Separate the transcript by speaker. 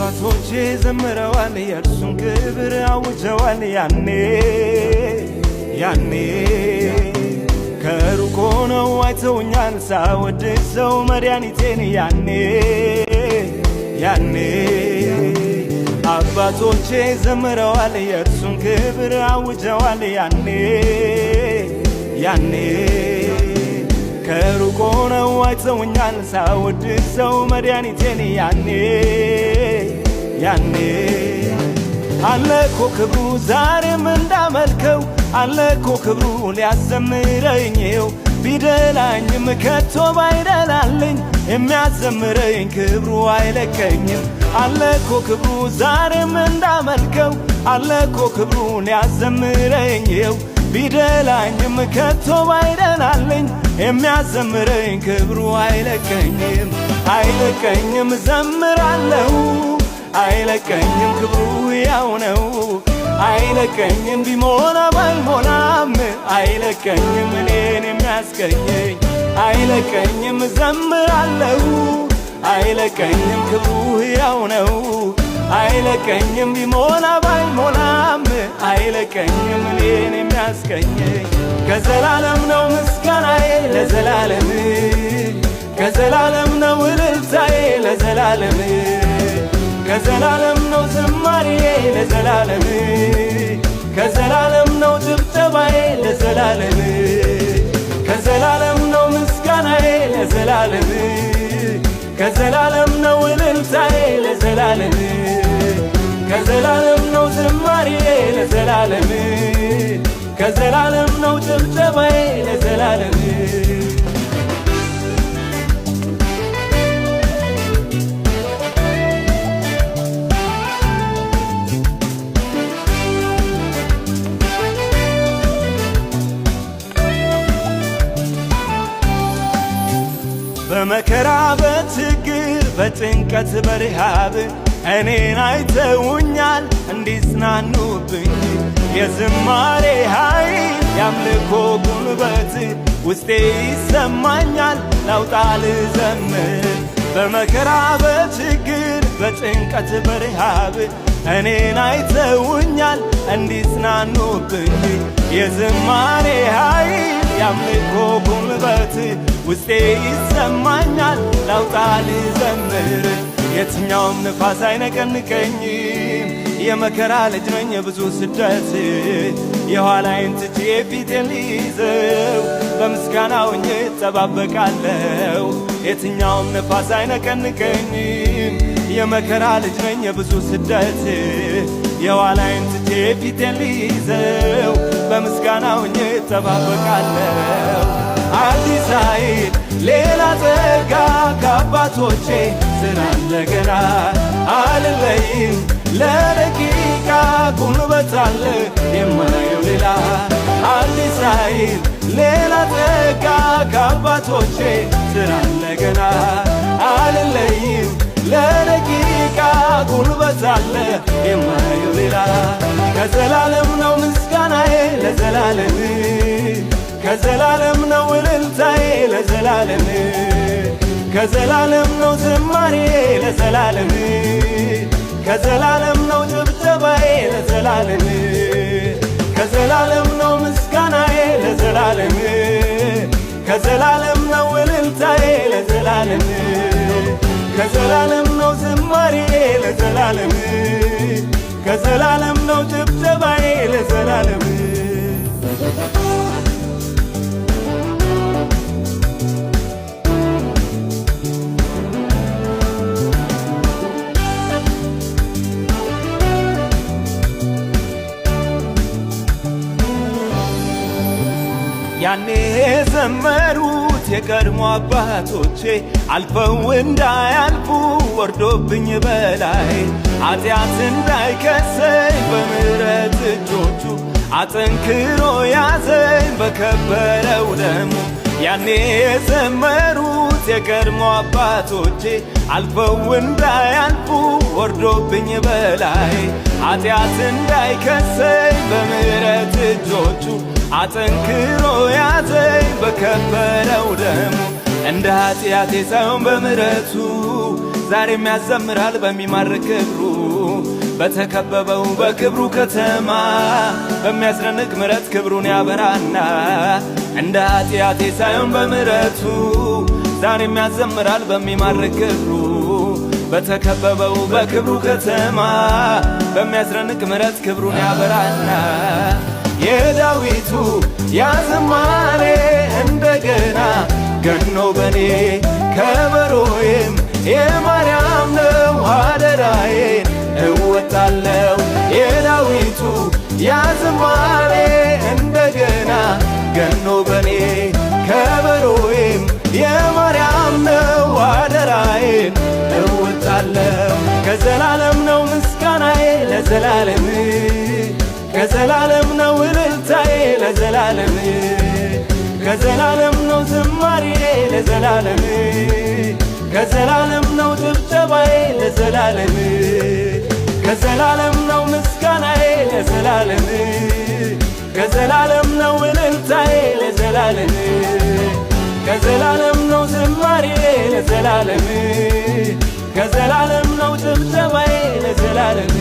Speaker 1: አባቶቼ ዘምረዋል የእርሱን ክብር አውጀዋል ያኔ ከሩቅ ሆነው አይተውኛል ሳወድሰው መድኃኒቴን ያኔ አባቶቼ ዘምረዋል የእርሱን ክብር አውጀዋል ያኔ ከሩቅ ሆነው አይተውኛል ሳወድሰው መድኃኒቴን ያኔ አለ እኮ ክብሩ ዛሬም እንዳመልከው አለ እኮ ክብሩ ሊያዘምረኝው ቢደላኝም ከቶ ባይደላልኝ የሚያዘምረኝ ክብሩ አይለቀኝም አለ እኮ ክብሩ ዛሬም እንዳመልከው አለ እኮ ክብሩ ሊያዘምረኝው ቢደላኝም ከቶ ባይደላልኝ የሚያዘምረኝ ክብሩ አይለቀኝም ዘምራለሁ አይለቀኝም ክብሩ ያው ነው አይለቀኝም ቢሞላ ባይሞላም አይለቀኝም እኔን የሚያስገኘኝ አይለቀኝም ዘምራለሁ አይለቀኝም ክብሩ ያው ነው አይለቀኝም ቢሞላ ባይሞላም አይለቀኝም እኔን የሚያስገኘኝ ከዘላለም ነው ምስጋናዬ ለዘላለም ከዘላለም ነው እልልታዬ ለዘላለም ከዘላለም ነው ዝማሬዬ ለዘላለም ከዘላለም ነው ጭብጨባዬ ለዘላለም ከዘላለም ነው ምስጋናዬ ለዘላለም ከዘላለም ነው እልልታዬ ለዘላለም ከዘላለም ነው ዝማሬዬ ለዘላለም ከዘላለም ነው ጭብጨባዬ ለዘላለም በመከራ በችግር በጭንቀት በረሃብ እኔን አይተውኛል እንዲጽናኑብኝ የዝማሬ ኃይል ያምልኮ ጉልበት ውስጤ ይሰማኛል ላውጣ ልዘምር በመከራ በችግር በጭንቀት በረሃብ እኔን አይተውኛል እንዲጽናኑብኝ የዝማሬ ኃይል ያምልኮ ጉልበት ውስጤ ይሰማኛል ላውጣ ልዘምር የትኛውም ንፋስ አይነቀንቀኝም የመከራ ልጅ ነኝ የብዙ ስደት የኋላዬን ትቼ ፊቴን ልይዘው በምስጋና ሆኜ እጠባበቃለሁ የትኛውም ንፋስ አይነቀንቀኝም የመከራ ልጅ ነኝ የብዙ ስደት የኋላዬን ትቼ ፊቴን ልይዘው በምስጋና ሆኜ እጠባበቃለሁ አዲስ ኃይል ሌላ ጸጋ ከአባቶቼ ስላለ ገና አልለይም ለደቂቃ ጉልበት አለ የማየው ሌላ አዲስ ኃይል ሌላ ጸጋ ከአባቶቼ ስላለ ገና አልለይም ለደቂቃ ጉልበት አለ የማየው ሌላ ከዘላለም ነው ምስጋናዬ ለዘላለም ከዘላለም ነው እልልታዬ ለዘላለም ከዘላለም ነው ዝማሬዬ ለዘላለም ከዘላለም ነው ጭብጨባዬ ለዘላለም ከዘላለም ነው ምስጋናዬ ለዘላለም ከዘላለም ነው እልልታዬ ለዘላለም ከዘላለም ነው ዝማሬዬ ለዘላለም ከዘላለም ነው ጭብጨባዬ ለዘላለም ያኔ የዘመሩት የቀድሞ አባቶቼ አልፈው እንዳያልፉ ወርዶብኝ በላይ ኃጢአት እንዳይከሰኝ በምሕረት እጆቹ አጠንክሮ ያዘኝ በከበረው ደሙ ያኔ የዘመሩት የቀድሞ አባቶቼ አልፈው እንዳያልፉ ወርዶብኝ በላይ ኃጢአት እንዳይከሰኝ በምሕረት እጆቹ አጠንክሮ ያዘኝ በከበረው ደሙ እንደ ኃጢአቴ ሳይሆን በምሕረቱ ዛሬም ያዘምራል በሚማርክ ክብሩ በተከበበው በክብሩ ከተማ በሚያስደንቅ ምሕረት ክብሩን ያበራና እንደ ኃጢአቴ ሳይሆን በምሕረቱ ዛሬም ያዘምራል በሚማርክ ክብሩ በተከበበው በክብሩ ከተማ በሚያስደንቅ ምሕረት ክብሩን ያበራና የዳዊቱ ያዝማሬ እንደገና ገኖ በኔ ከበሮዬም የማርያም ነው አደራዬን እወጣለሁ የዳዊቱ ያዝማሬ እንደገና ገኖ በኔ ከበሮዬም የማርያም ነው አደራዬን እወጣለሁ ከዘላለም ነው ምስጋናዬ ለዘላለም ከዘላለም ነው እልልታዬ ለዘላለም ከዘላለም ነው ዝማሬዬ ለዘላለም ከዘላለም ነው ጭብጨባዬ ለዘላለም ከዘላለም ነው ምስጋናዬ ለዘላለም ከዘላለም ነው እልልታዬ ለዘላለም ከዘላለም ነው ዝማሬዬ ለዘላለም ከዘላለም ነው ጭብጨባዬ ለዘላለም